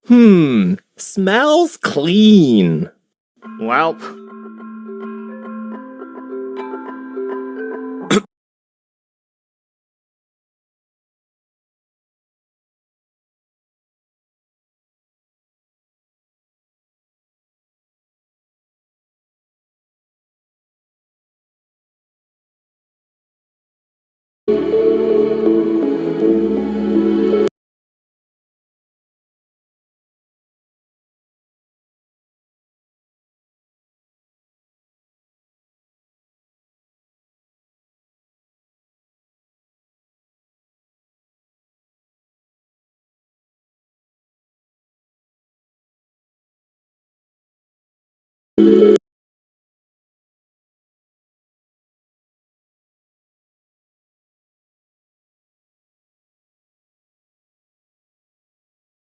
Smells clean. Well,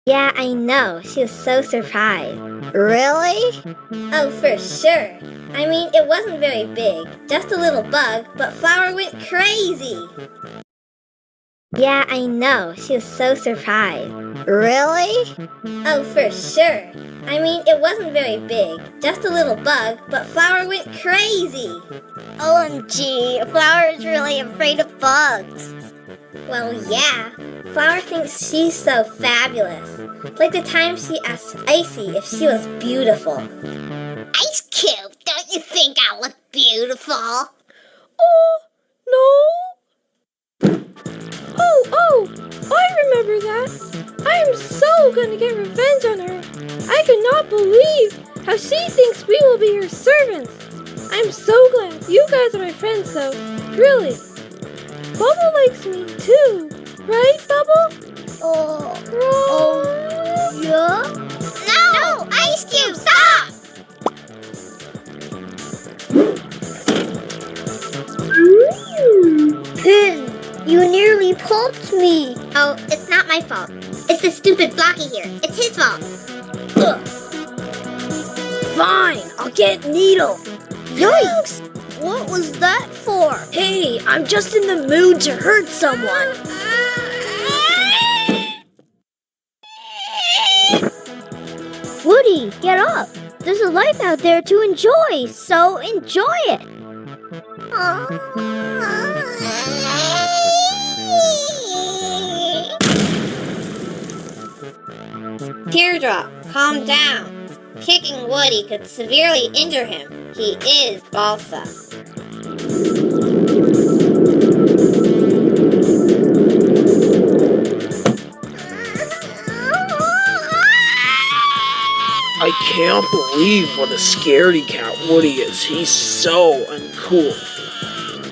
Yeah, I know. She was so surprised. Really? Oh, for sure. I mean, it wasn't very big, just a little bug, but Flower went crazy. Yeah, I know. She was so surprised. Really? Oh, for sure. I mean, it wasn't very big, just a little bug, but Flower went crazy. OMG, Flower is really afraid of bugs. Well, yeah. Flower thinks she's so fabulous. Like the time she asked Icy if she was beautiful. Ice Cube, don't you think I look beautiful? Oh, no. Oh, I remember that. I am so gonna get revenge on her. I cannot believe how she thinks we will be her servants. I'm so glad you guys are my friends though, really. Bubble likes me too, right, Bubble? Yeah? No! Ice Cube, stop! You nearly pulped me. Oh, it's not my fault. It's the stupid Blocky here. It's his fault. Ugh. Fine, I'll get Needle. Yikes! What was that for? Hey, I'm just in the mood to hurt someone. Woody, get up! There's a life out there to enjoy, so enjoy it! Teardrop, calm down. Kicking Woody could severely injure him. He is Balsa. I can't believe what a scaredy cat Woody is. He's so uncool.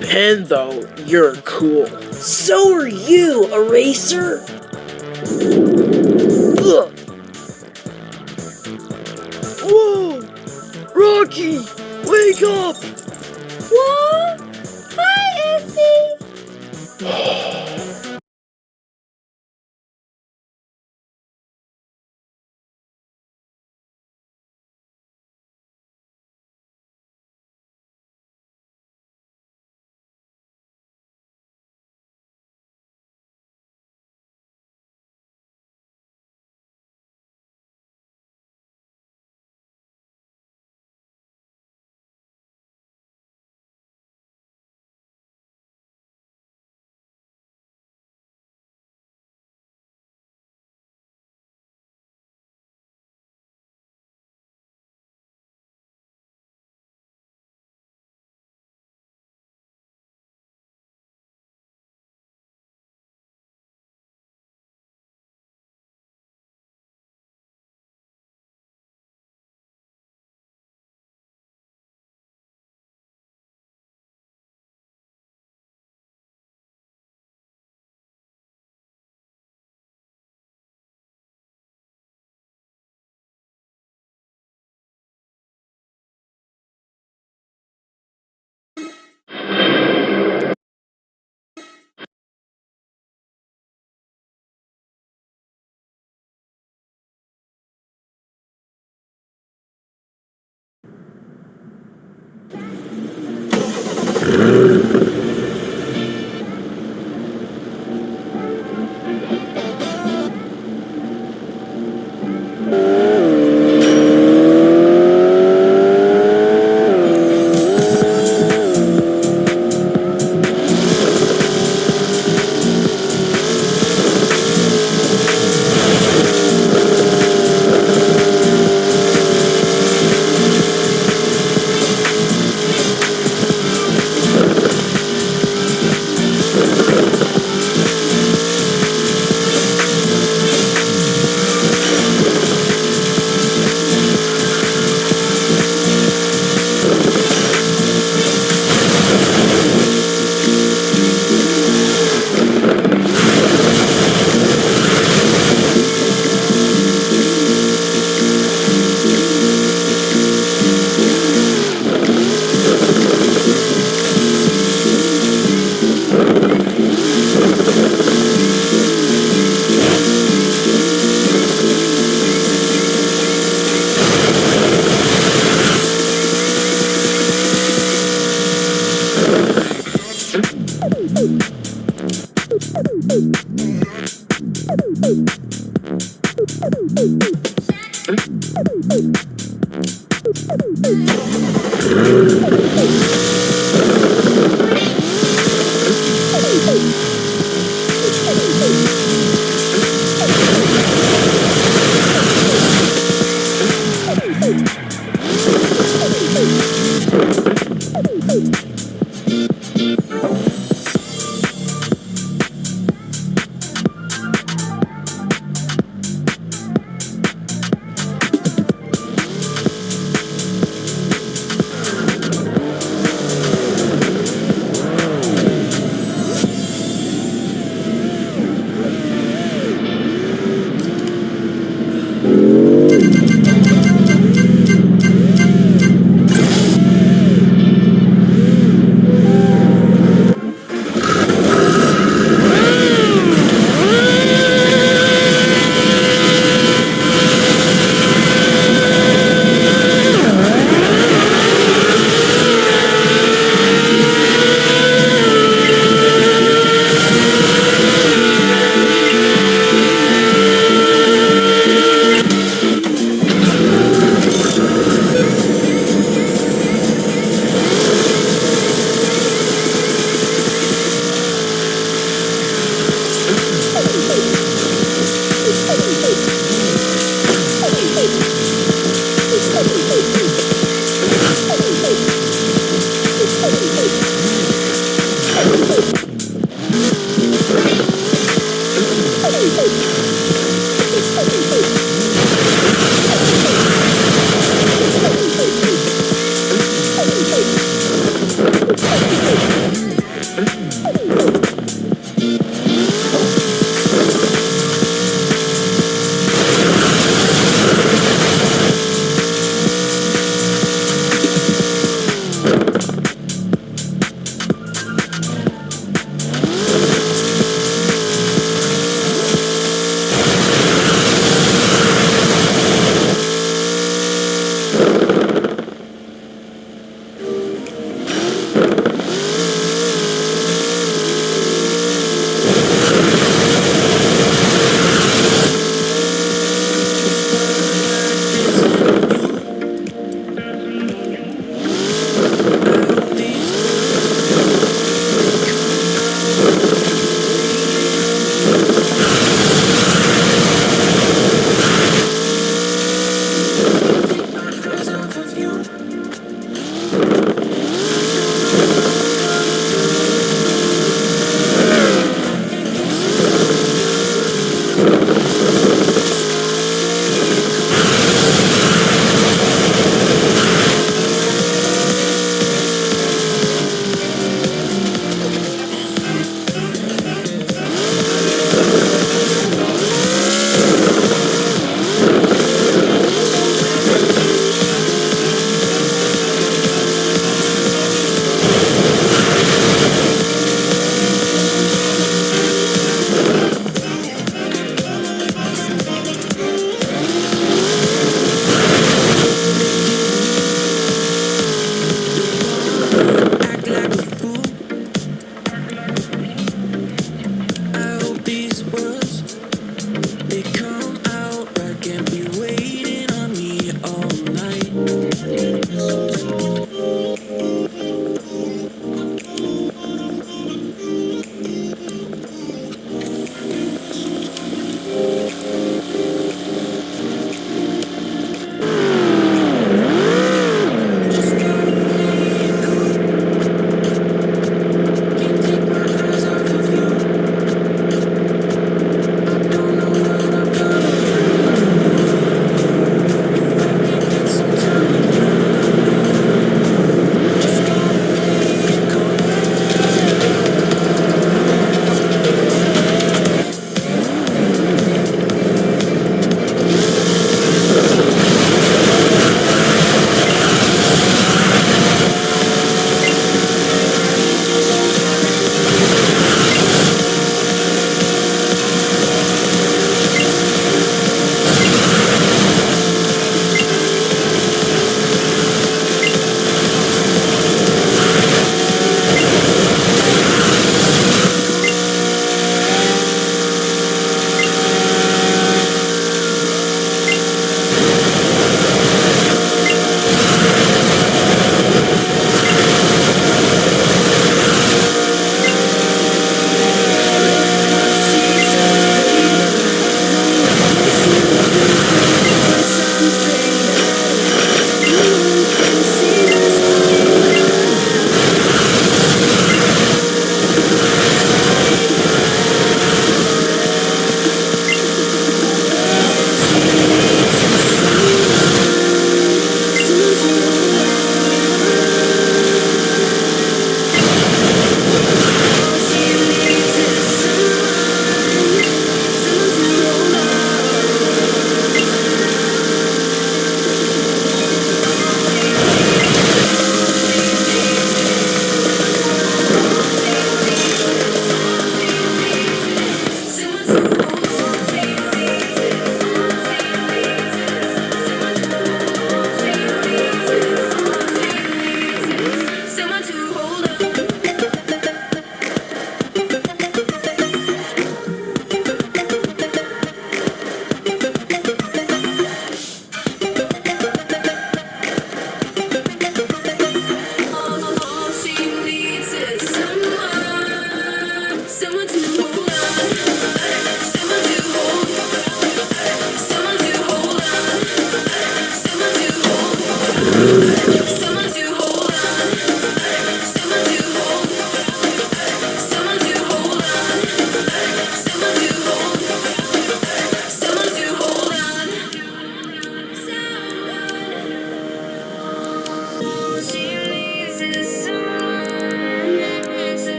Pen, though, you're cool. So are you, Eraser. Ugh. Whoa! Rocky! Wake up! What? Hi, Essie.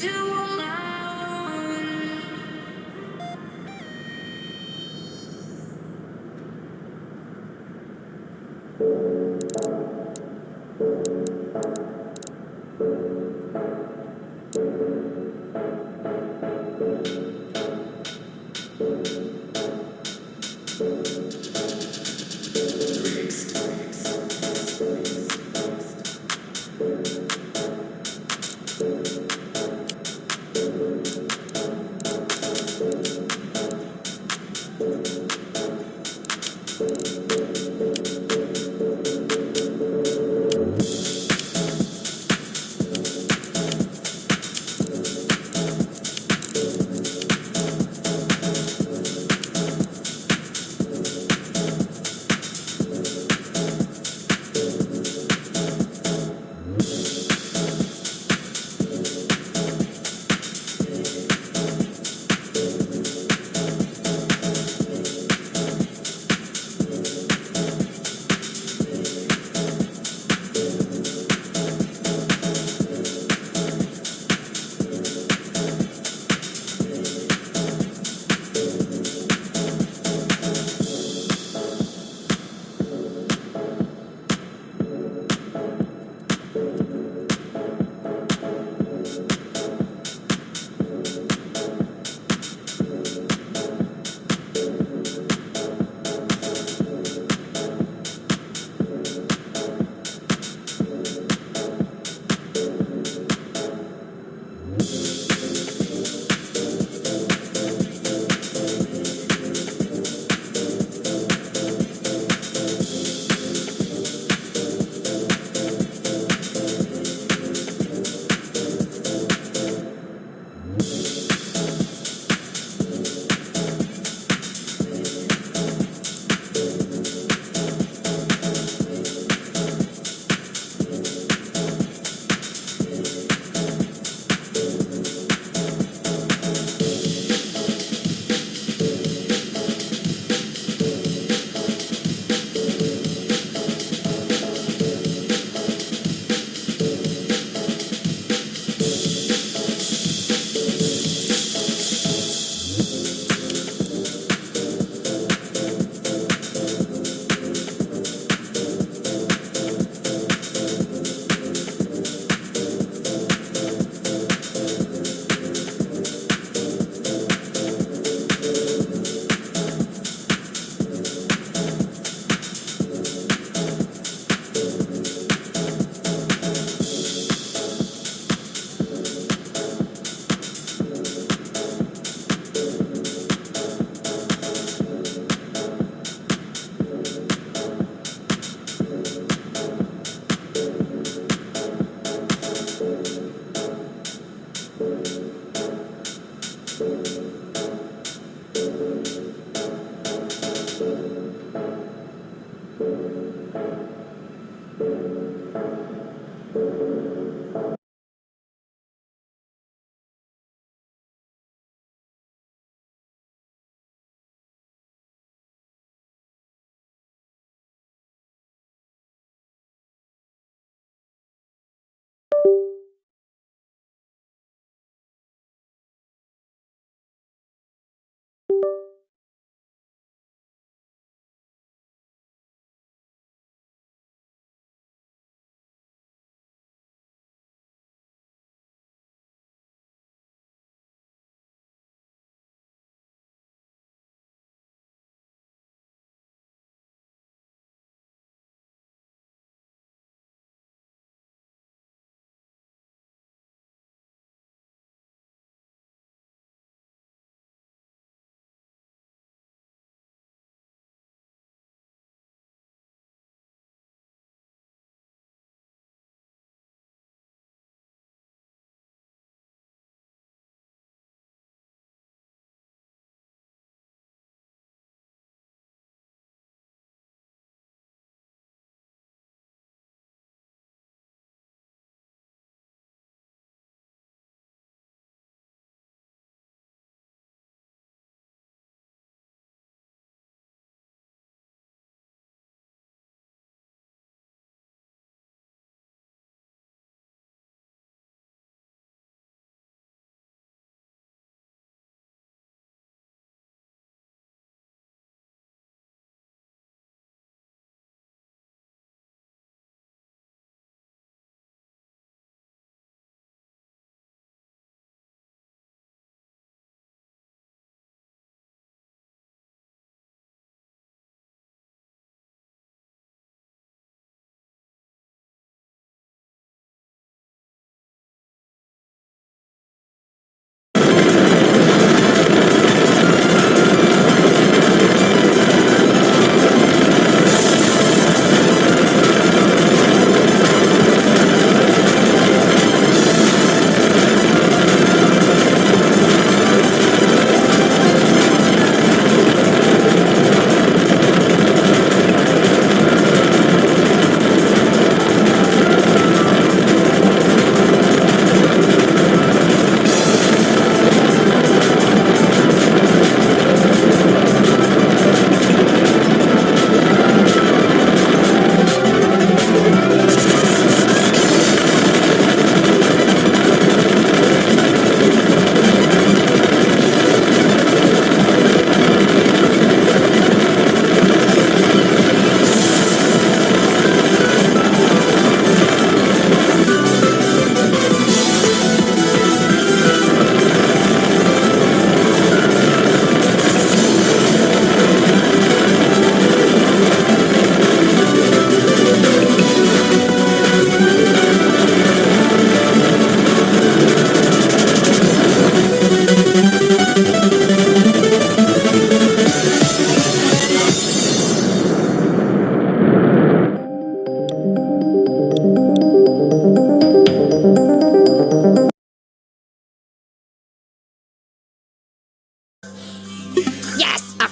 to hold on.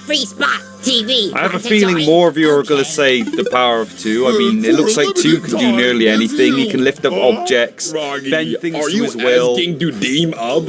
free spot, TV. I have a feeling more of you are going to say the power of 2. I mean, it looks like 2 can do nearly anything. He can lift up objects, bend things to his will. to team up?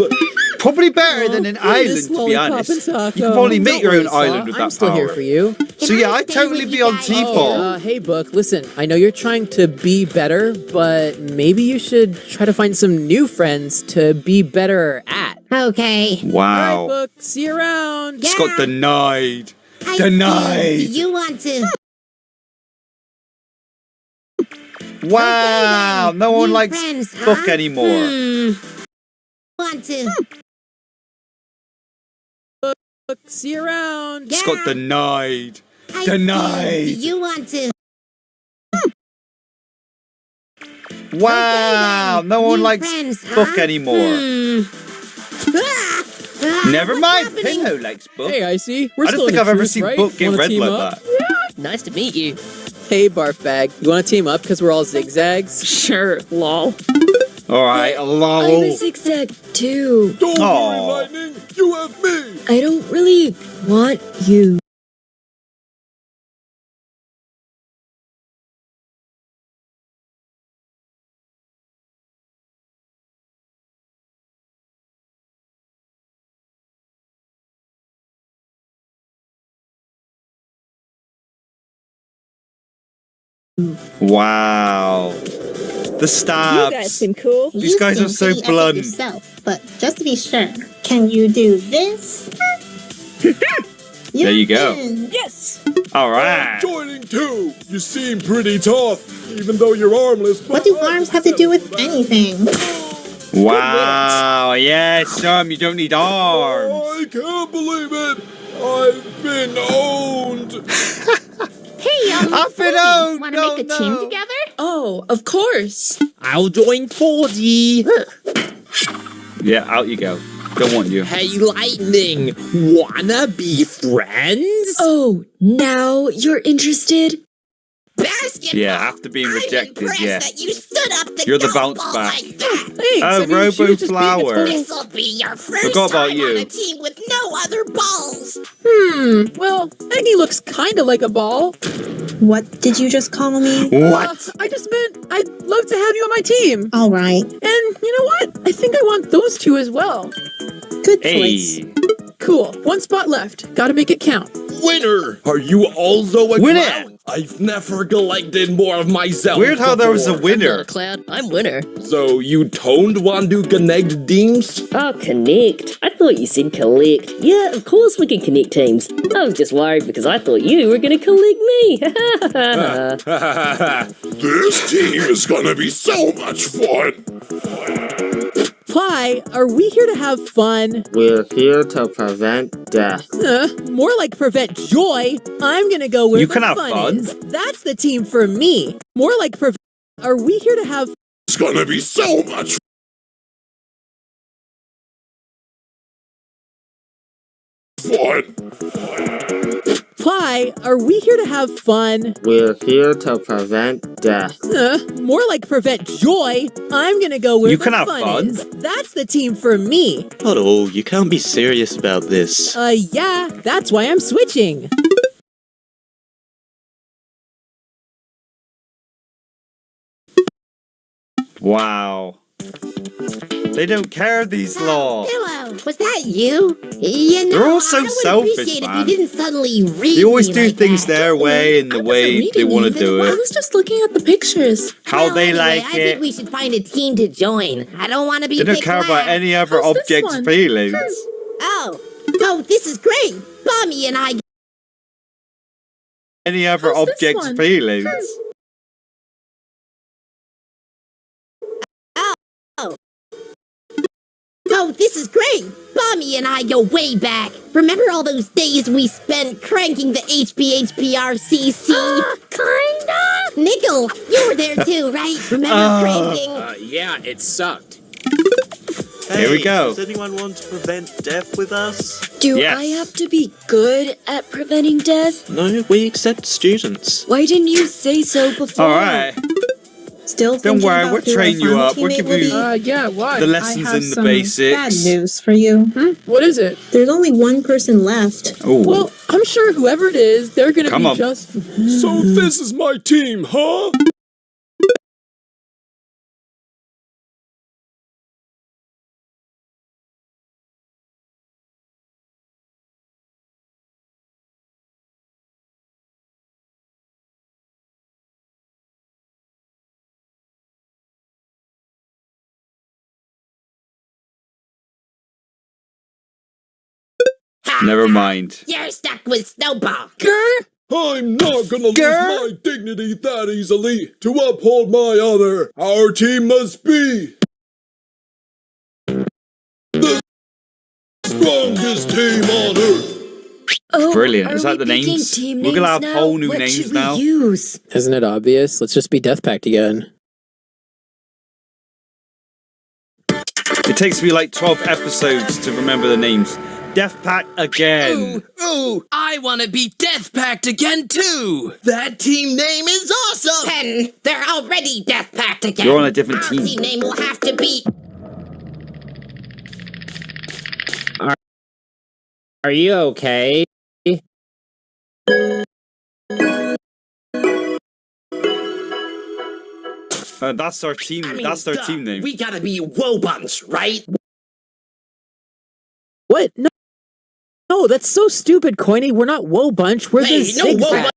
Probably better than an island, to be honest. You can probably make your own island with that I'm still power. here for you. So yeah, I'd totally be on T-Paul. Hey, Book, listen, I know you're trying to be better, but maybe you should try to find some new friends to be better at. Okay. Wow. Alright, Book, see you around. Just got denied. I Denied. see. Do you want to? Wow, no one New likes friends, huh? Book anymore. Want to? Book, see you around. Just got denied. I Denied. see. Do you want to? Wow, no one New likes friends, huh? Book anymore. Never What's mind, happening? Pinho likes Book. Hey, I see. We're I still don't in think the I've ever truth, seen right? Book get Wanna red team like up? that. Nice to meet you. Hey, Barfbag, you want to team up because we're all zigzags? Sure, lol. Alright, lol. I'm a zigzag too. Don't Aw. worry, Lightning. You have me. I don't really want you. Wow. The stabs. You guys seem cool. These guys are so blunt. Yourself, but just to be sure, can you do this? There you go. Yes. Alright. Joining too. You seem pretty tough, even though you're armless. What do arms have to do with anything? Wow. Yeah, Storm, you don't need arms. I can't believe it. I've been owned. Hey, I've been owned. Want to No, make a team no. together? Oh, of course. I'll join 4D. Yeah, out you go. Don't want you. Hey, Lightning, wanna be friends? Oh, now you're interested? Basketball. Yeah, after being rejected, I'm impressed yeah. that you stood up to You're the golf bounce ball back. like that. Thanks. Oh, I mean, she was just being a Robo-Flower. total- This'll be your first Forgot about time you. on a team with no other balls. Well, Eggy looks kind of like a ball. What did you just call me? What? I just meant I'd love to have you on my team. All right, And you know what? I think I want those two as well. good choice. Hey. Cool. One spot left. Gotta make it count. Winner. Are you also a Winner. clown? I've never collected more of myself. Weird how there was a before. winner. Cloud, I'm winner. So you don't want to connect teams? Oh, connect. I thought you said collect. Yeah, of course we can connect teams. I was just worried because I thought you were gonna collect me. This team is gonna be so much fun. Why are we here to have fun? We're here to prevent death. More like prevent joy. I'm gonna go where You the can have fun. is. That's the team for me. More like prevent. Are we here to have It's gonna be so much fun. Why are we here to have fun? We're here to prevent death. More like prevent joy. I'm gonna go where You the can have fun fun. is. That's the team for me. Otto, you can't be serious about this. Yeah, that's why I'm switching. Wow. They don't care, these law. Pillow, was that you? You know, They're all so I would selfish, appreciate man. if you didn't suddenly read They always me do like things that. their way and the way they want to do I it. was just looking at the pictures. How Well, they anyway, like I think it. we should find a team to join. I don't want to be They don't picked care about last. any other How's this object's one? feelings. Oh, this is great. Bobby and I. Any other How's this object's one? feelings. Oh, this is great. Bobby and I go way back. Remember all those days we spent cranking the HPHPRCC? Kinda. Nickel, you were there too, right? Remember cranking? Yeah, it sucked. Here we go. Does anyone want to prevent death with us? Do Yes. I have to be good at preventing death? No, we accept students. Why didn't you say so before? Alright. still Don't thinking worry, about we'll who our train you farm up. We'll teammate give will you be? Yeah, why? the I lessons have in the some basics. bad news for you. What is it? There's only one person left. Oh, Well, I'm sure whoever it is, they're gonna Come be on. just. So this is my team, huh? never mind. You're stuck with Snowball. I'm not gonna lose my dignity that easily. To uphold my honor, our team must be the strongest team on Earth. Oh, Brilliant. are Is that we the picking names? team We're gonna names have now? whole new What names should now. we use? Isn't it obvious? Let's just be Death Pact again. It takes me like 12 episodes to remember the names. Death Pact again. Ooh, I want to be Death Pact again too. That team name is awesome. 10. They're already Death Pact again. You're on a different Our team. team name will have to be. Are you okay? That's our team. That's our team name. We gotta be Wobunch, right? What? No, no, that's so stupid, Coiny. We're not Woe Bunch. We're Hey, the no Zigzag. Wobunch.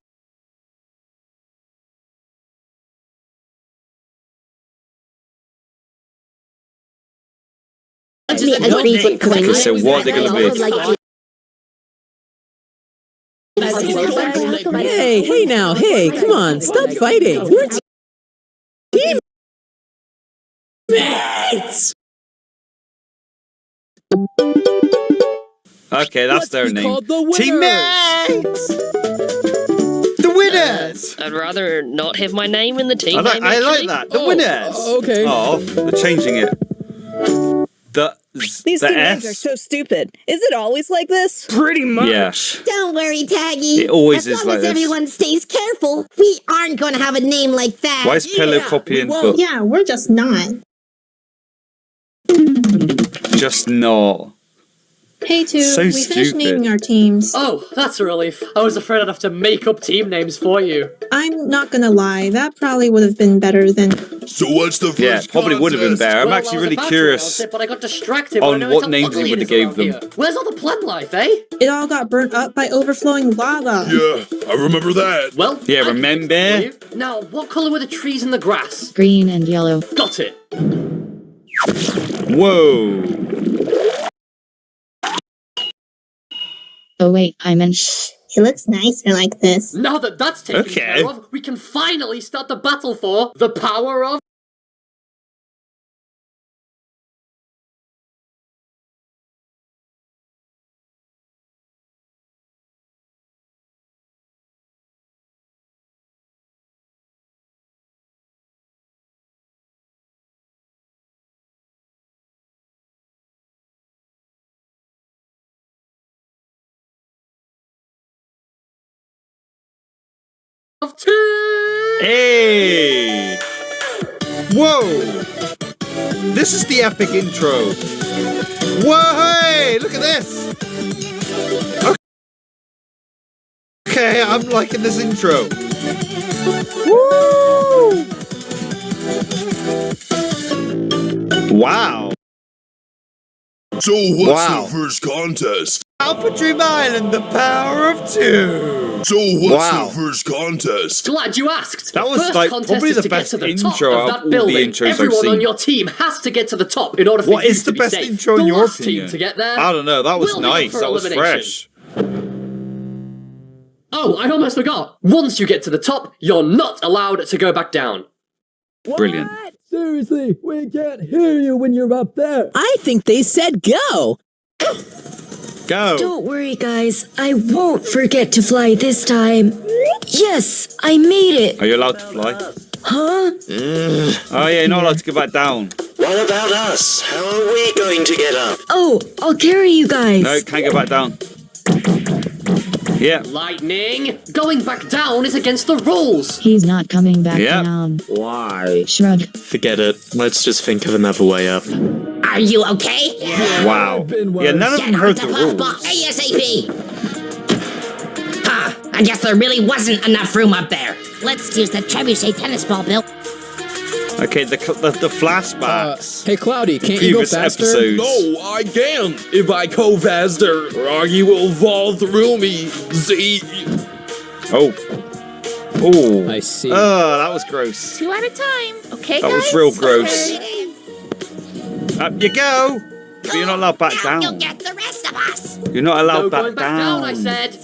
Me agrees with Coiny. So what they're gonna be? Hey now, hey, come on, stop fighting. We're teammates. Okay, that's their Be name. called the winners. Teammates! The winners! I'd rather not have my name in the team I like, name, I like actually. that. The winners! Okay. Oh, they're changing it. These the team names are S. so stupid. Is it always like this? Pretty much. Yeah. Don't worry, Taggy. It always as is long like as this. everyone stays careful, we aren't going to have a name like that. Why is Pillow copying book? Yeah, we're just not. Just not. Hey, two. So we finished stupid. naming our teams. Oh, that's a relief. I was afraid I'd have to make up team names for you. I'm not gonna lie, that probably would have been better than. So what's the first Yeah, probably would have been better. I'm Well, actually I was really about to curious announce it, but I got distracted on when I what noticed names how he ugly would it have is gave around them. here. Where's all the plant life, eh? It all got burnt up by overflowing lava. Yeah, I remember that. Well, Yeah, I can remember? fix it for you. Now, what colour were the trees and the grass? Green and yellow. Got it. Whoa. Oh wait, I meant. It looks nicer like this. Now that that's taken Okay. care of, we can finally start the battle for the power of... of two! Hey! Whoa! This is the epic intro. Whoa! Hey! Look at this! Okay, I'm liking this intro. Woo! Wow! So what's Wow. the first contest? Alpha Dream Island, the power of two! So what's Wow. the first contest? Glad you asked. That The was, first like, contest probably is the to get best to the intro top of of that all the building. intros I've Everyone on seen. your team has to get to the top in order for What you is to the be best safe. intro in the your last opinion? team to get there. I don't know, that was will be up nice, for that was elimination. fresh. Oh, I almost forgot. Once you get to the top, you're not allowed to go back down. Brilliant. Seriously, we can't hear you when you're up there. I think they said go. Go. Don't worry, guys. I won't forget to fly this time. Yes, I made it. Are you allowed to fly? Huh? Oh yeah, you're not allowed to go back down. What about us? How are we going to get up? Oh, I'll carry you guys. No, can't go back down. Yeah. Lightning! Going back down is against the rules! He's not coming back Yeah. down. Why? Shrug. Forget it. Let's just think of another way up. Are you okay? Wow. Yeah, none of them heard the Puffball rules. ASAP. Huh, I guess there really wasn't enough room up there. Let's use the trebuchet tennis ball, Bill. Okay, the flashbacks. Hey, Cloudy, can't you go Previous faster? episodes. No, I can't. If I go faster, Rocky will fall through me. See? Oh. Oh. I see. Oh, that was gross. 2 at a time. Okay, That guys? was real gross. Okay. Up you go. But you're not allowed back You'll down. get the rest of us. You're not allowed No back going back down, I said!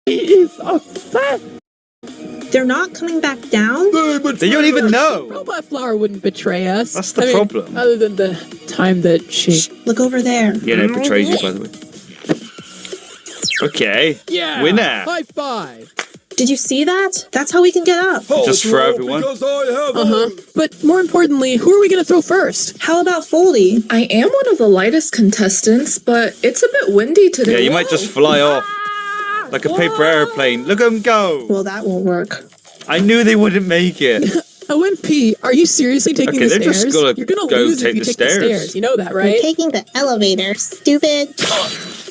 He is upset. They're not coming back down? They don't even know. Robot Flower wouldn't betray us. That's the problem. Other than the time that she... Look over there. Yeah, no, it betrays you, by the way. Okay. Yeah! Winner. High five! Did you see that? That's how we can get up. Just for everyone. Because I have Uh-huh. But more importantly, who are we gonna throw first? How about Foldy? I am one of the lightest contestants, but it's a bit windy today. Yeah, you might just fly off. Like a paper airplane. Look at them go. Well, that won't work. I knew they wouldn't make it. OMP, are you seriously taking Okay, the they're stairs? just gonna You're gonna go lose take if you the take the stairs. stairs. You know that, We're right? taking the elevator, stupid.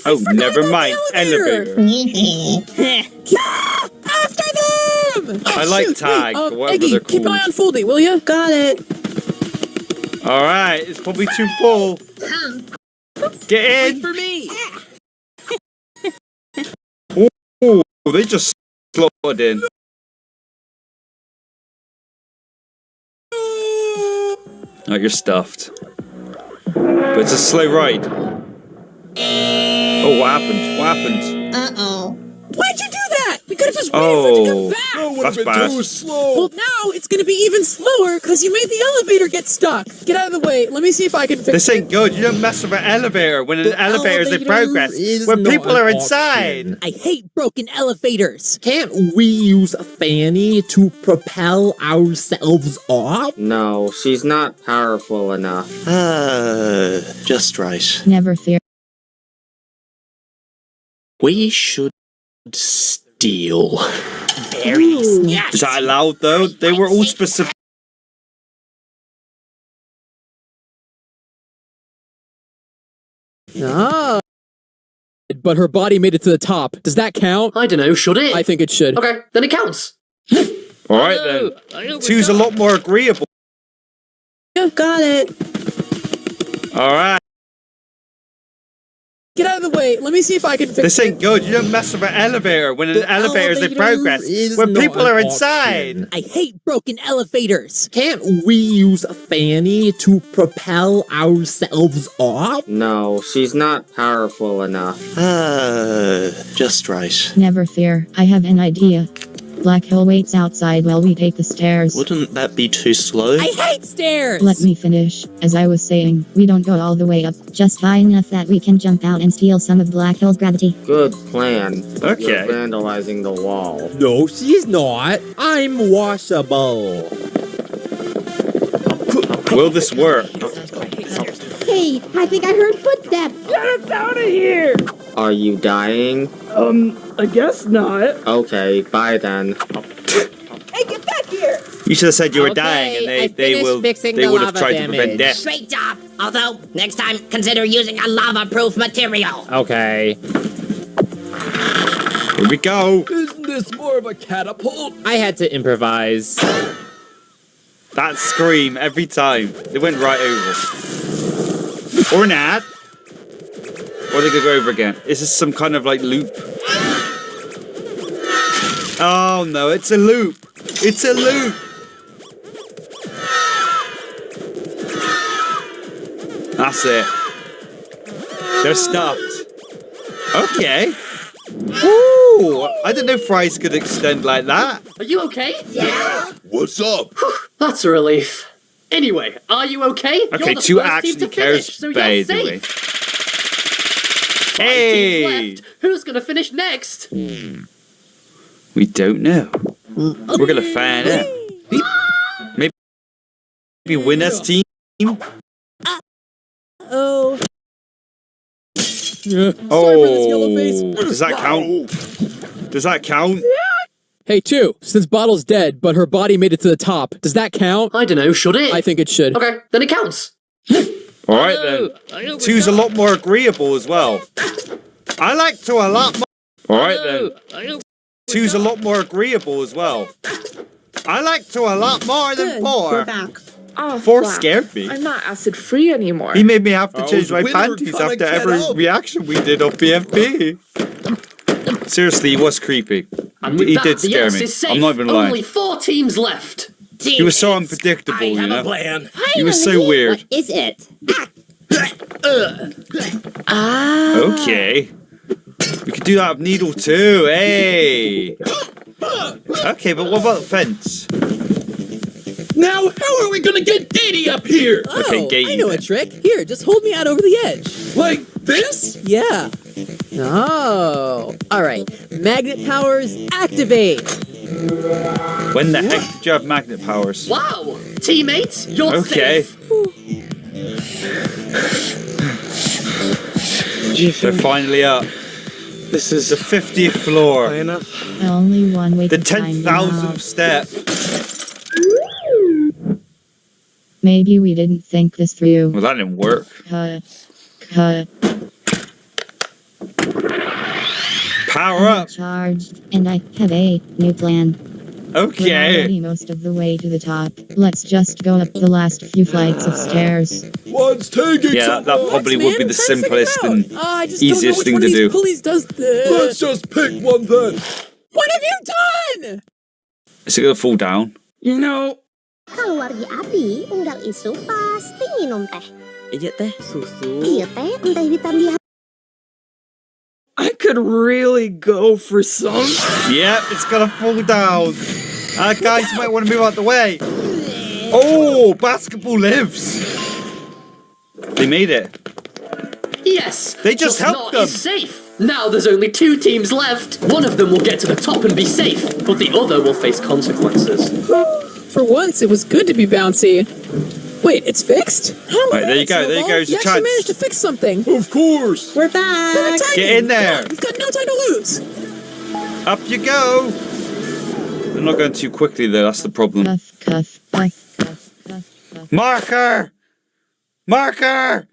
Oh, never mind. Elevator. After them! I like tag, or whatever Eggy, they're keep an eye called. on Foldy, will you? Got it. Alright, it's probably too full. Get in. For me! Oh, they just slotted in. Oh, you're stuffed. But it's a slow ride. Oh, what happened? What happened? Uh-oh. Why'd you do that? We could have just waited for it to come back. That's bad. Too slow. Well, now it's gonna be even slower because you made the elevator get stuck. Get out of the way. Let me see if I can fix This ain't good. You don't mess with an elevator when an elevator is in progress. When people are inside. I hate broken elevators. Can't we use Fanny to propel ourselves up? No, she's not powerful enough. Just right. Never fear. We should steal. Very snatched. Is that allowed though? They were all specific. Ah. But her body made it to the top. Does that count? I don't know, should it? I think it should. Okay, then it counts. Alright then. Two's a lot more agreeable. Got it. Alright. Get out of the way. Let me see if I can fix This ain't good. You don't mess with an elevator when an elevator is in progress. When people are inside. I hate broken elevators. Can't we use Fanny to propel ourselves up? No, she's not powerful enough. Just right. Never fear. I have an idea. Black Hill waits outside while we take the stairs. Wouldn't that be too slow? I hate stairs. Let me finish. As I was saying, we don't go all the way up, just high enough that we can jump out and steal some of Black Hill's gravity. Good plan. But Okay. You're vandalizing the wall. No, she's not. I'm washable. Will this work? Hey, I think I heard footsteps. Get us out of here! Are you dying? I guess not. Okay, bye then. Hey, get back here. You should have said you were Okay, dying and I they finished fixing would the have lava tried to prevent damage. death. Great job. Although, next time, consider using a lava-proof material. Okay. Here we go. Isn't this more of a catapult? I had to improvise. That scream every time. They went right over. Or not. Or they could go over again. Is this some kind of like loop? Oh no, it's a loop. It's a loop. That's it. They're stuffed. Okay. Ooh, I didn't know fries could extend like that. Are you okay? Yeah. What's up? That's a relief. Anyway, are you okay? Okay, You're the two first actually team to cares, finish, so by you're the way. safe. 5 Hey! teams left. Who's gonna finish next? We don't know. We're gonna find out. Maybe winner's team. Oh. Sorry for this yellow face. Does that count? Does that count? Hey, 2, since Bottle's dead, but her body made it to the top, does that count? I don't know, should it? I think it should. Okay, then it counts. All right then. 2's a lot more agreeable as well. I like 2 a lot more. All right then. 2's a lot more agreeable as well. I like 2 a lot more than 4. We're back. Oh, 4 fuck. scared me. I'm not acid-free anymore. He made me have to I change was my winner, panties can I after get every up? reaction we did on BFP. Seriously, he was creepy. And with He that, did the scare S me. is safe. I'm not even lying. Only 4 teams left. He was so unpredictable, you know? plan. He was so weird. What is it? Okay. We could do that with Needle too, hey! Okay, but what about the fence? Now, how are we gonna get Dee up here? Okay, Gatey I know a then. trick. Here, just hold me out over the edge. Like this? Yeah. Oh. Alright. Magnet powers, activate! When the heck did you have magnet powers? Wow, teammates, you're Okay. safe. They're finally up. This is The 50th floor. high enough. Only one way The to find 10,000th out. step. Maybe we didn't think this through. Well, that didn't work. Cut. Power up. Charged, and I have a new plan. We're Okay. already most of the way to the top. Let's just go up the last few flights of stairs. What's taking Yeah, so that long? probably would be the simplest and I just easiest don't know thing which one to of these do. pulleys does this. Let's just pick one then. What have you done? Is it gonna fall down? You know, Kalau wargi api, unggal isu pasti minum teh. Iya teh, susu. Iya teh, teh hitam di I could really go for some. Yep, it's gonna fall down. Guys, you might want to move out the way. Oh, basketball lives. They made it. Yes, They just helped not them. is safe. Now there's only 2 teams left. One of them will get to the top and be safe, but the other will face consequences. For once, it was good to be bouncy. Wait, it's fixed? Right, there you go. There you go. There's You your actually chance. managed to fix something. Of course. We're back. Get in there. We've got no time to lose. Up you go. They're not going too quickly though. That's the problem. Cuff. Marker. Marker.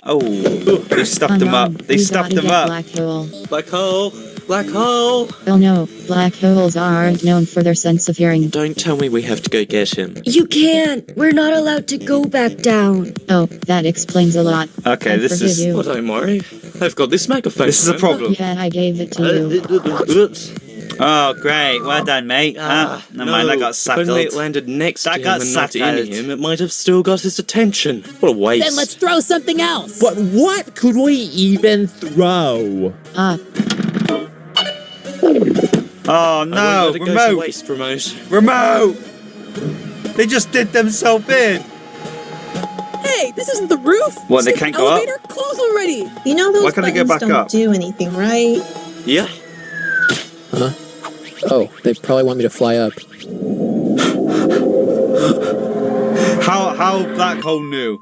Oh, they stuffed him up. They stuffed him up. Black hole. Black hole. Black hole. Oh no, black holes aren't known for their sense of hearing. Don't tell me we have to go get him. You can't. We're not allowed to go back down. Oh, that explains a lot. Okay, I this forgive is you. Well, don't worry. I've got this microphone. this is a problem. Yeah, I gave it to you. Oops. Oh, great. Well done, mate. Never mind. I got If only it settled. landed next That to him got and not in settled. him, it might have still got his attention. What a waste. Then let's throw something else. But what could we even throw? Oh I no, won't let it go to remote. waste, remote. Remote. They just did themselves in. Hey, this isn't the roof. What, they Stupid can't go up? elevator, close already. You know those Why can't they go buttons back don't up? do anything, right? Yeah. Huh? Oh, they probably want me to fly up. How Black Hole knew?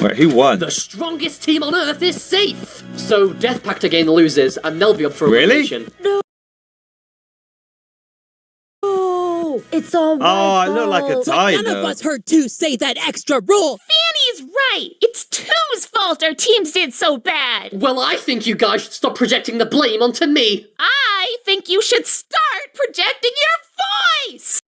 Wait, who won? The strongest team on Earth is safe. So Death Pact again loses, and they'll be up for Really? elimination. Oh, it's all my Oh, it looked like a fault. tie None of though. us heard 2 say that extra rule. Fanny's right. It's 2's fault our teams did so bad. Well, I think you guys should stop projecting the blame onto me. I think you should start projecting your voice.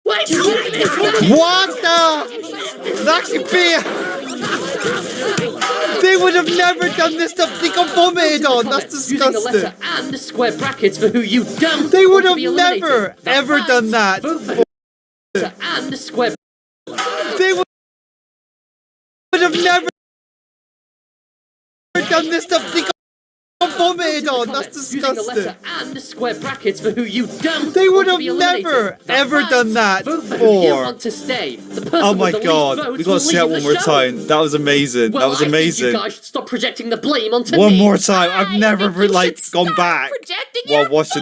Wait, What the? That could be. They would have never done this stuff. They got vomited on. That's Using the disgusting. letter and square brackets for who you don't. They would want to have be eliminated. never, That's ever right. done that. Vote for letter and square. They would have never done this stuff. They got vomited on. That's Using the disgusting. letter and square brackets for who you don't. They would want to have be eliminated. never, That's ever right. done that Vote for who you before. want to stay. The person Oh with my the least god, votes we gotta will see that leave one the more show. time. That was amazing. Well, That was I think amazing. you guys should stop projecting the blame onto One me. more time. I've never like gone back Projecting while watching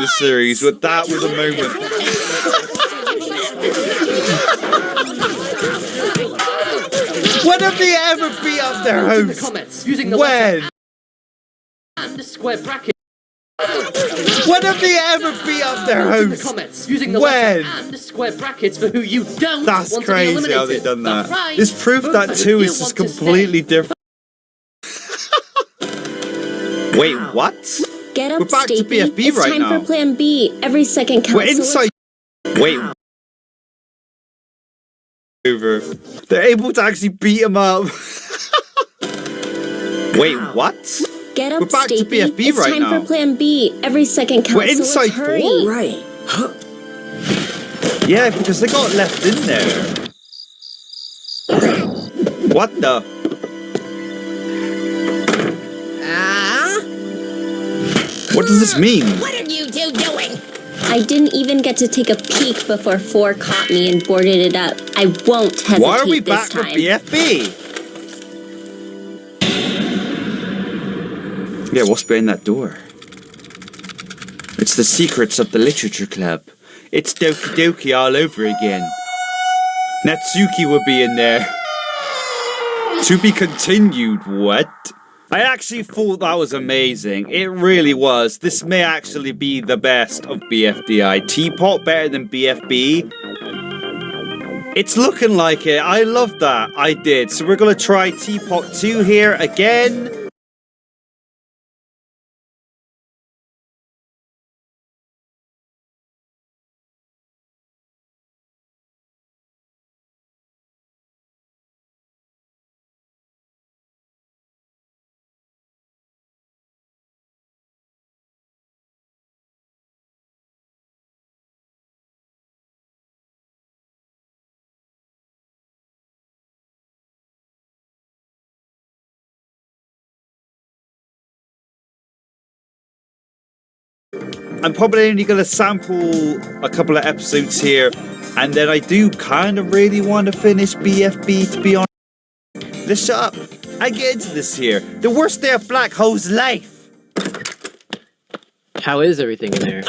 the series, but that was a moment. When have they ever beat up their host? Comments using the When? letter and square bracket. When have they ever beat up their host? Comments using the When? letter and square brackets for who you don't That's want to be crazy eliminated. how they've done that. That's right. This proved Vote that for 2 who is you just want to completely different. Wait, what? Get up, We're back to Stapy. BFB It's right time now. for Plan B. Every second counts. We're inside. Wait. Over. They're able to actually beat him up. Wait, what? Get up, We're back to Stapy. BFB it's right time now. for Plan B. Every second counts. We're inside so let's hurry. 4? Right. Yeah, because they got left in there. What the? What does this mean? What are you two doing? I didn't even get to take a peek before 4 caught me and boarded it up. I won't hesitate Why are we this back time. with BFB? Yeah, what's behind that door? It's the secrets of the literature club. It's Doki Doki all over again. Natsuki will be in there. To be continued, what? I actually thought that was amazing. It really was. This may actually be the best of BFDI. Teapot better than BFB. It's looking like it. I love that. I did. So we're going to try Teapot 2 here again. I'm probably only going to sample a couple of episodes here, and then I do kind of really want to finish BFB, to be honest. Let's shut up. I get into this here. The worst day of Black Hole's life. How is everything in there?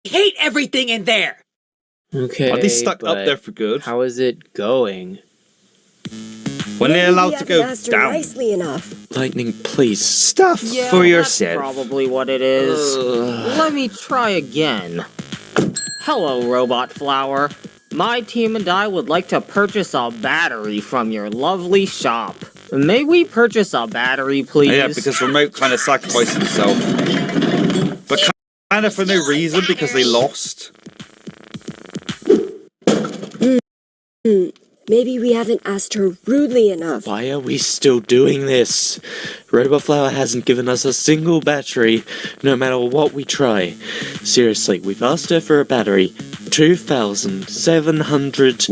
Hate everything in there. Okay. Are they stuck up but there for good? How is it going? When they're allowed to go down. Nicely enough. Lightning, please. Stuff Yeah, for that's yourself. probably what it is. Let me try again. Hello, Robot Flower. My team and I would like to purchase a battery from your lovely shop. May we purchase a battery, please? Yeah, because Remote kind of sacrificed himself. But kind of for no reason, because they lost. Maybe we haven't asked her rudely enough. Why are we still doing this? Roboflower hasn't given us a single battery, no matter what we try. Seriously, we've asked her for a battery 2,700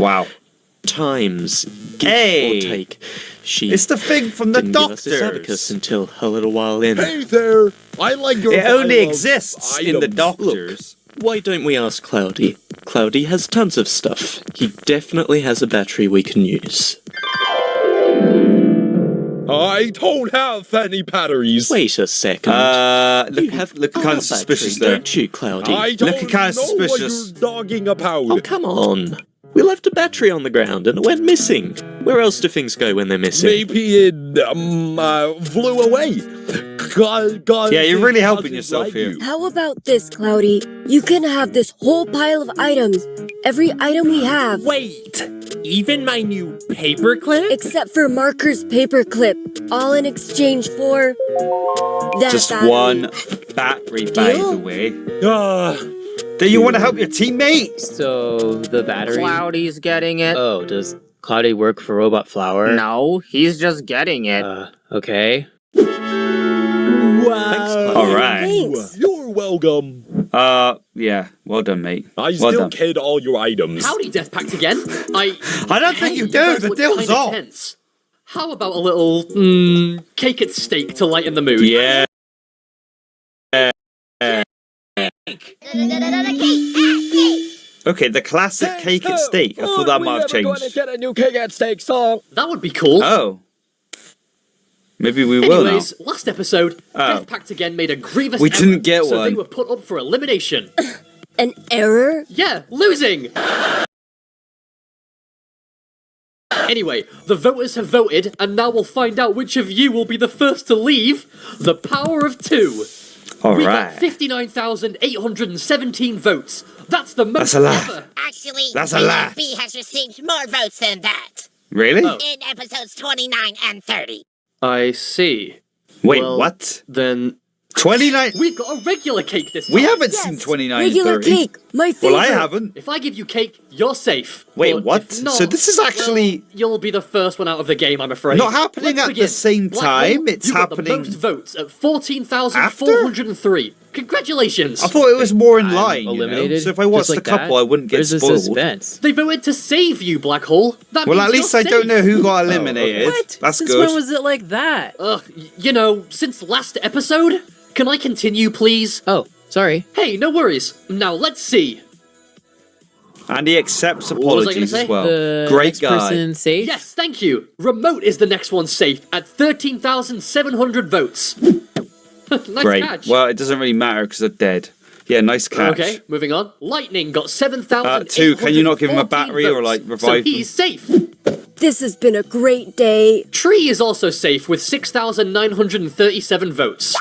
times, give or take. She It's the thing from the didn't give us this doctors. abacus until a little while in. Hey there! I like your It only vial of exists in the items. doctors. Why don't we ask Cloudy? Cloudy has tons of stuff. He definitely has a battery we can use. I don't have any batteries. Wait a second. Look kind of suspicious there. Don't you, Cloudy? I don't Looking kind of know suspicious. what you're dogging about. Oh, come on. We left a battery on the ground and it went missing. Where else do things go when they're missing? Maybe it flew away. God, Yeah, you're really helping yourself here. How about this, Cloudy? You can have this whole pile of items. Every item we have. Wait! Even my new paperclip? Except for Marker's paperclip. All in exchange for... that Just battery. one battery, by Deal? the way. Do you want to help your teammate? So, the battery? Cloudy's getting it. Oh, does Cloudy work for Robot Flower? No, he's just getting it. Okay. Wow. Alright. You're welcome. Yeah. Well done, mate. I Well still done. kid all your items. Howdy, Death Pact again. I don't think you do. guys The look deal's kinda off. tense. How about a little cake at steak to lighten the mood? Yeah. Okay, the classic cake and steak. I thought that might have Going to changed. get a new cake and steak song. That would be cool. Oh. Maybe we will now. Anyways, last episode, Oh. Death Pact again made a grievous We error, didn't get so they one. were put up for elimination. An error? Yeah, losing! Anyway, the voters have voted, and now we'll find out which of you will be the first to leave. The power of two. We got Alright. 59,817 votes. That's the most That's a lot. ever. Actually, That's a lot. B has received more votes than that. Really? In episodes 29 and 30. I see. Wait, Well, what? Then 29? we've got a regular cake this time. We haven't seen 29 and Regular 30. cake, my favorite. Well, I haven't. If I give you cake, you're safe. Wait, But what? if not, So this is actually well, you'll be the first one out of the game, I'm afraid. not happening Let's at the begin. same Black time. Hole, It's you got happening. the most votes at 14,403. Congratulations. I thought it was more in line. You know? eliminated, So if I watched just like a couple, that? I wouldn't get Where's the spoiled. suspense? They voted to save you, Black Hole. That Well, means at least you're I don't safe. know who got eliminated. What? That's Since good. when was it like that? You know, since last episode. Can I continue, please? Oh, sorry. Hey, no worries. Now let's see. And he accepts What was I gonna apologies say? as well. The Great next guy. person safe? Yes, thank you. Remote is the next one safe at 13,700 votes. Nice Great. catch. Well, it doesn't really matter because they're dead. Yeah, nice catch. Okay, moving on. Lightning got 7,000. Two, can you not give him a battery or, like, So revive him? he's safe. This has been a great day. Tree is also safe with 6,937 votes.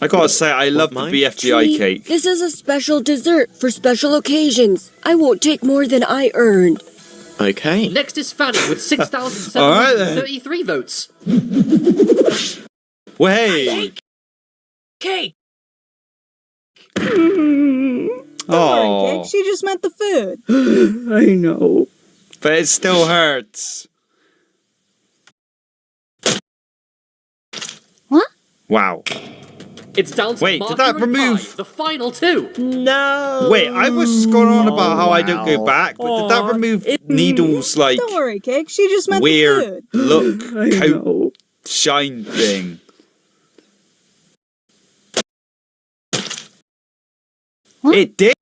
I gotta say, I love the BFGI Tree, cake. This is a special dessert for special occasions. I won't take more than I earned. Okay. Next is Fanny with 6,733 votes. Well, hey. Cake! Oh, She just meant the food. I know. But it still hurts. What? Wow. It's down to Wait, did Marker that and remove- Pie, the final two. No. Wait, I was just going on about how I don't go back, but did that Aw, remove Needle's, like, Don't worry, Cake. She just meant the weird food. look, coat, shine thing? It did?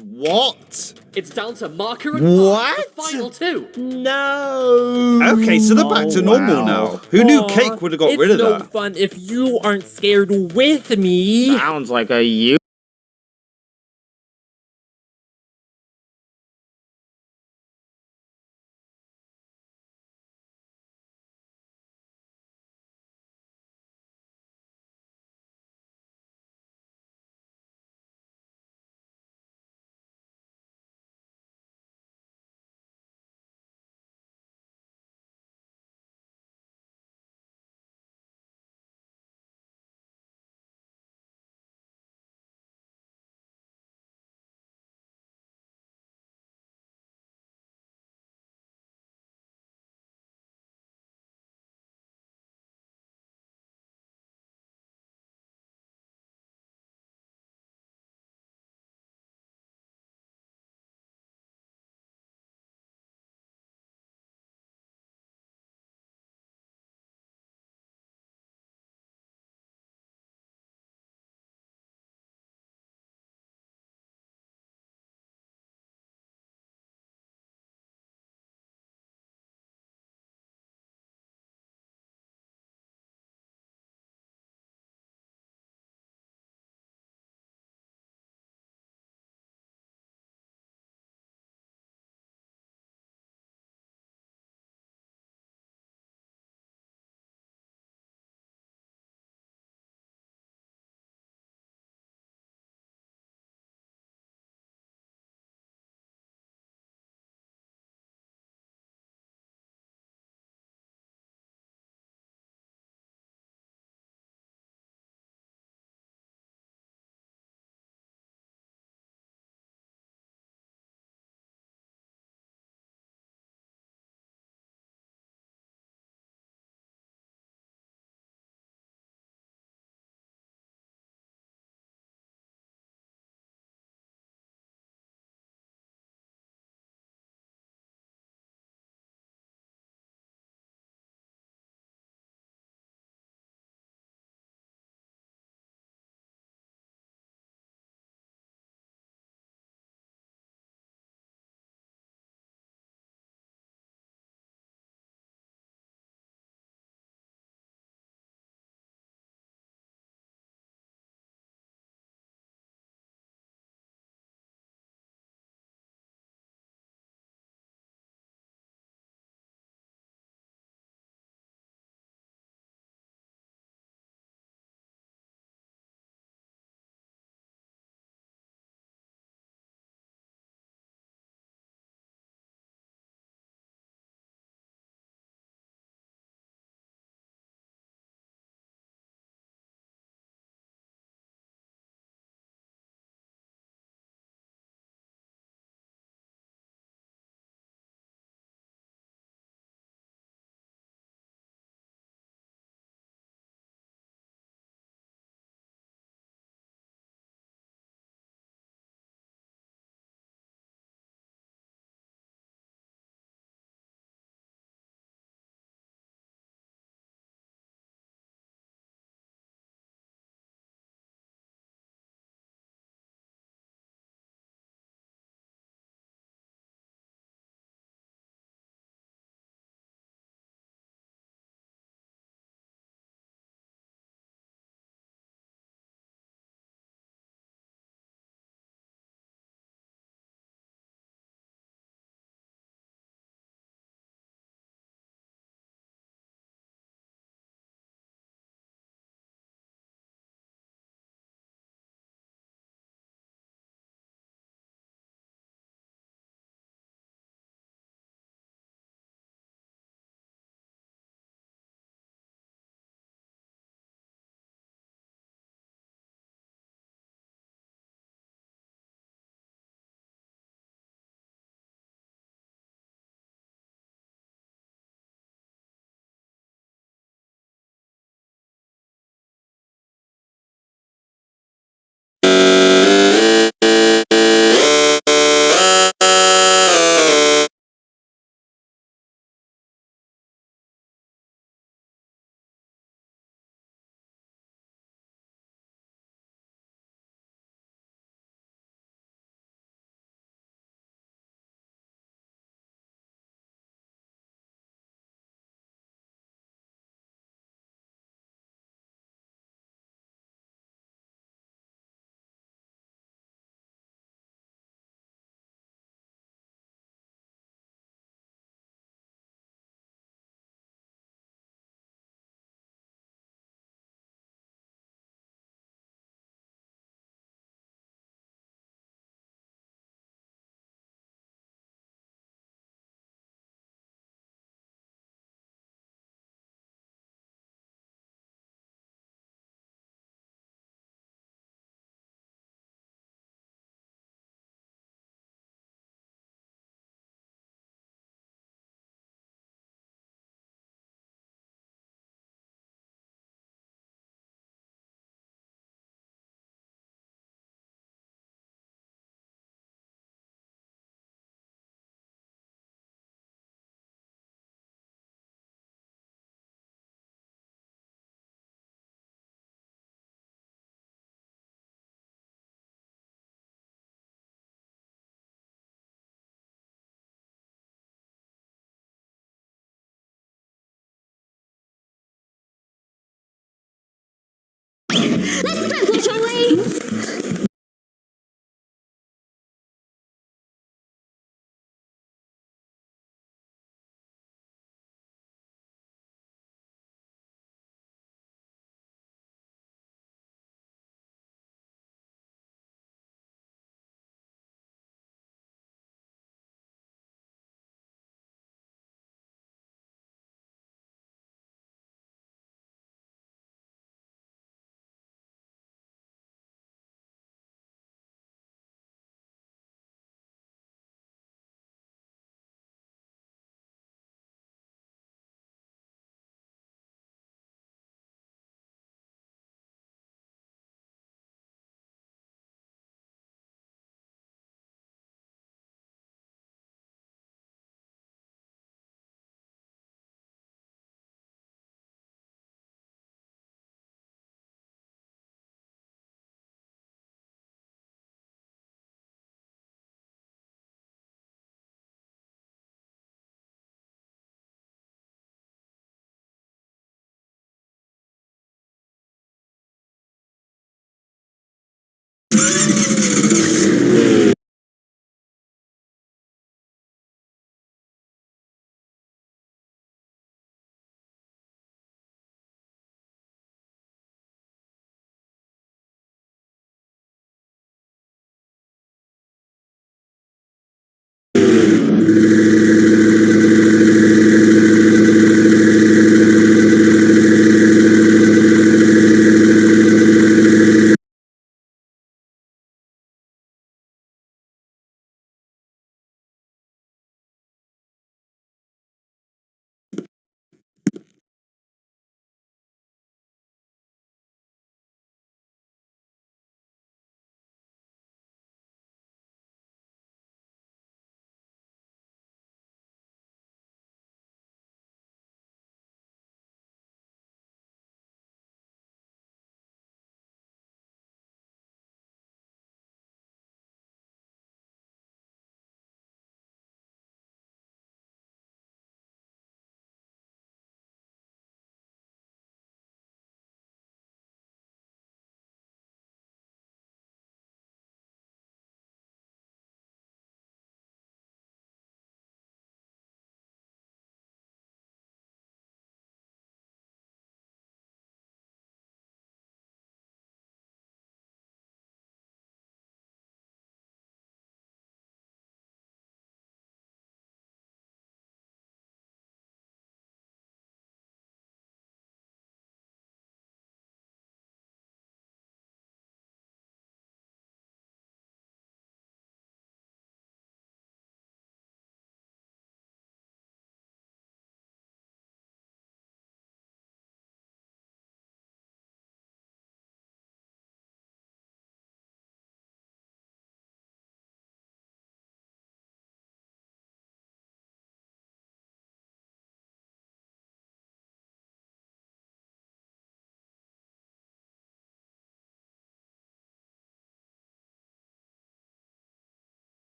What? It's down to Marker and Pie, What? the final two. No. Okay, so they're back to normal now. Who knew Cake would have got it's rid of no that? fun if you aren't scared with me. Sounds like a you.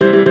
Sometimes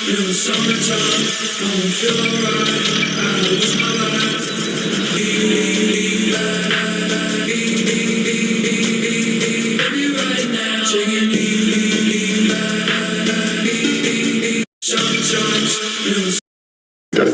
in the summertime, I don't feel alright. I lose my mind. Baby, right now, singing. Sometimes in the got a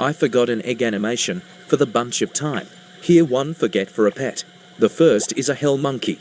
I forgot an egg animation for the bunch of time. Here one forget for a pet. The first is a hell monkey.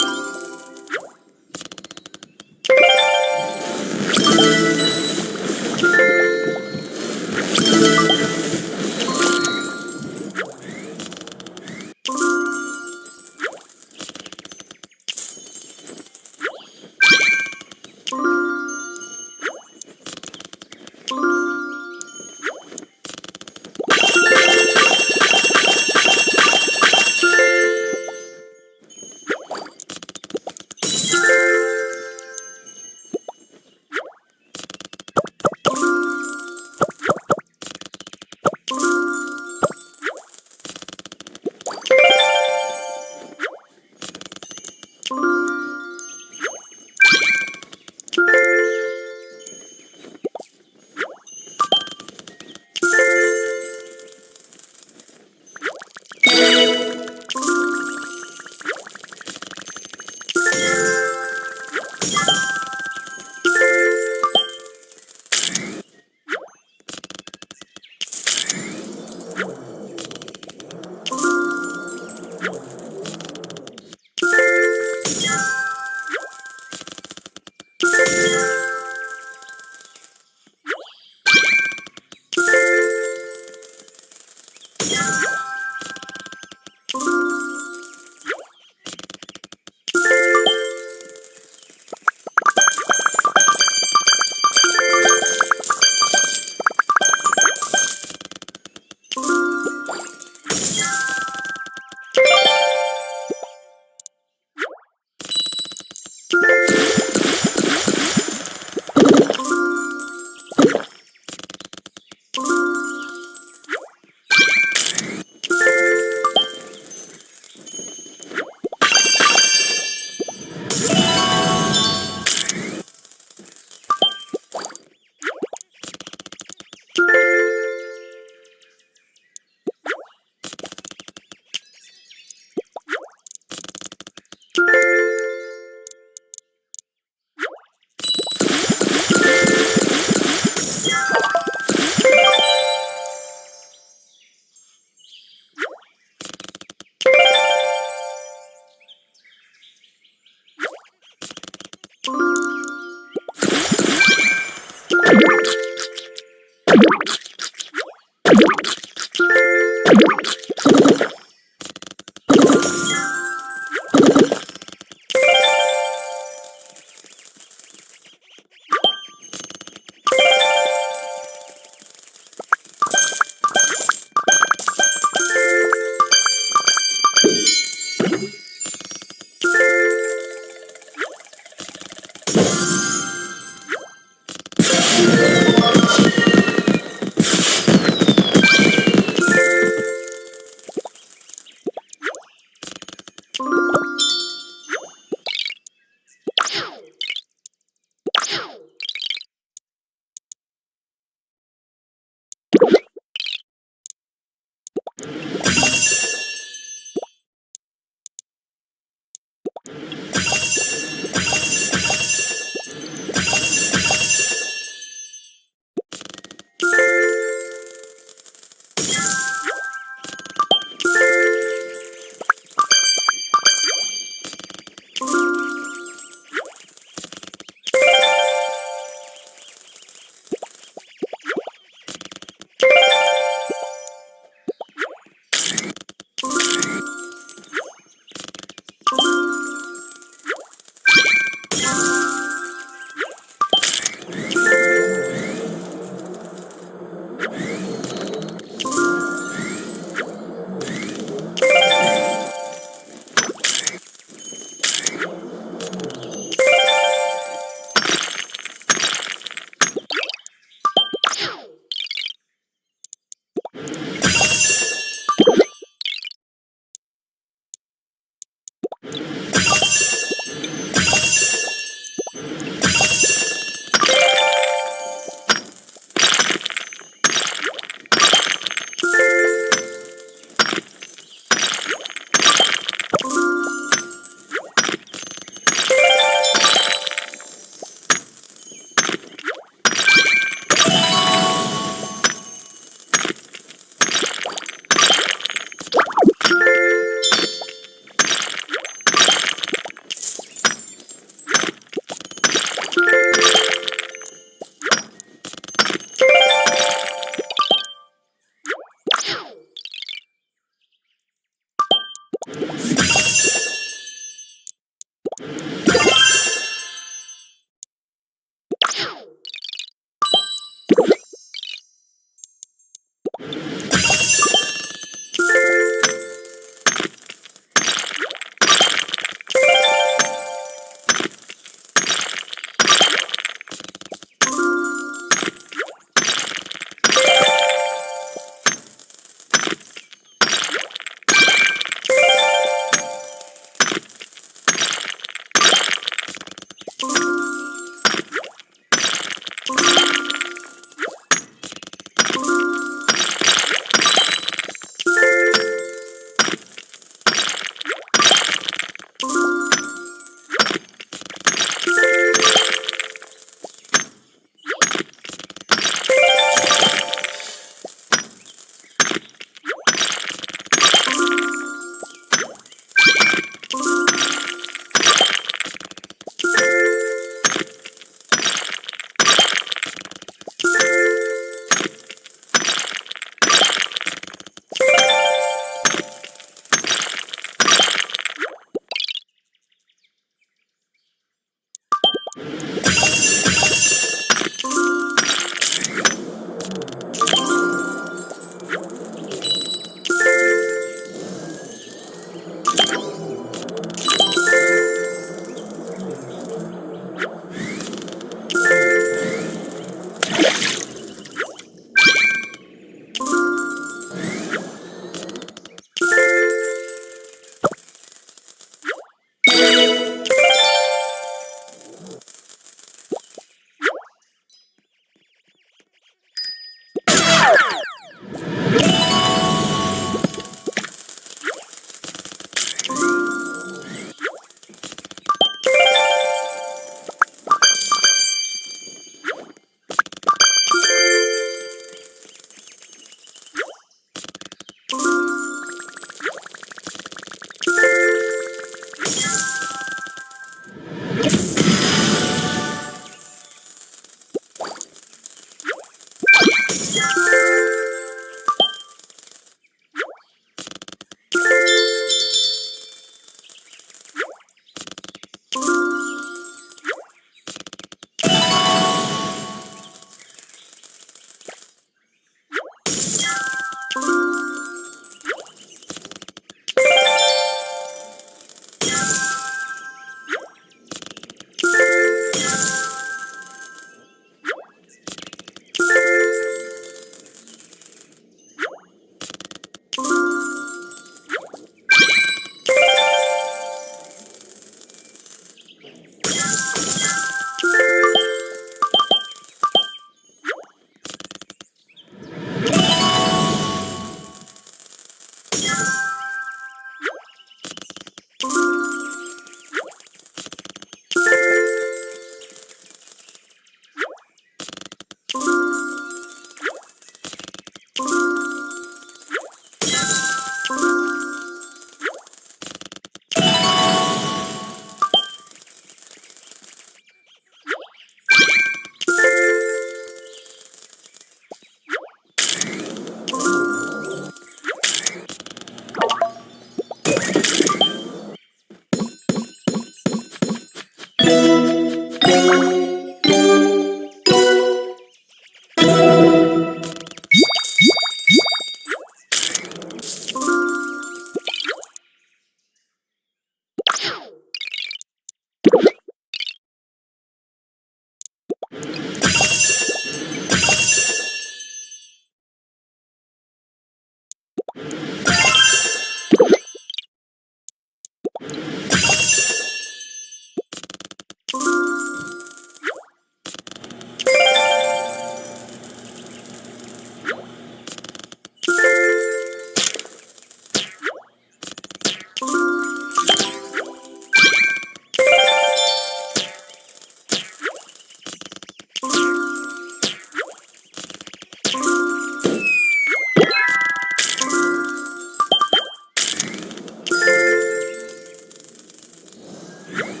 Thank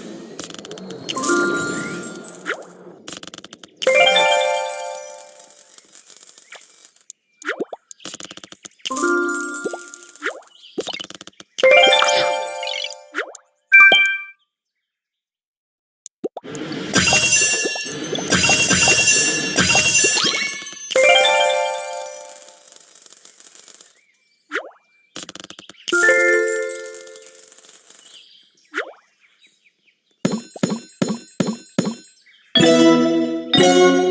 you.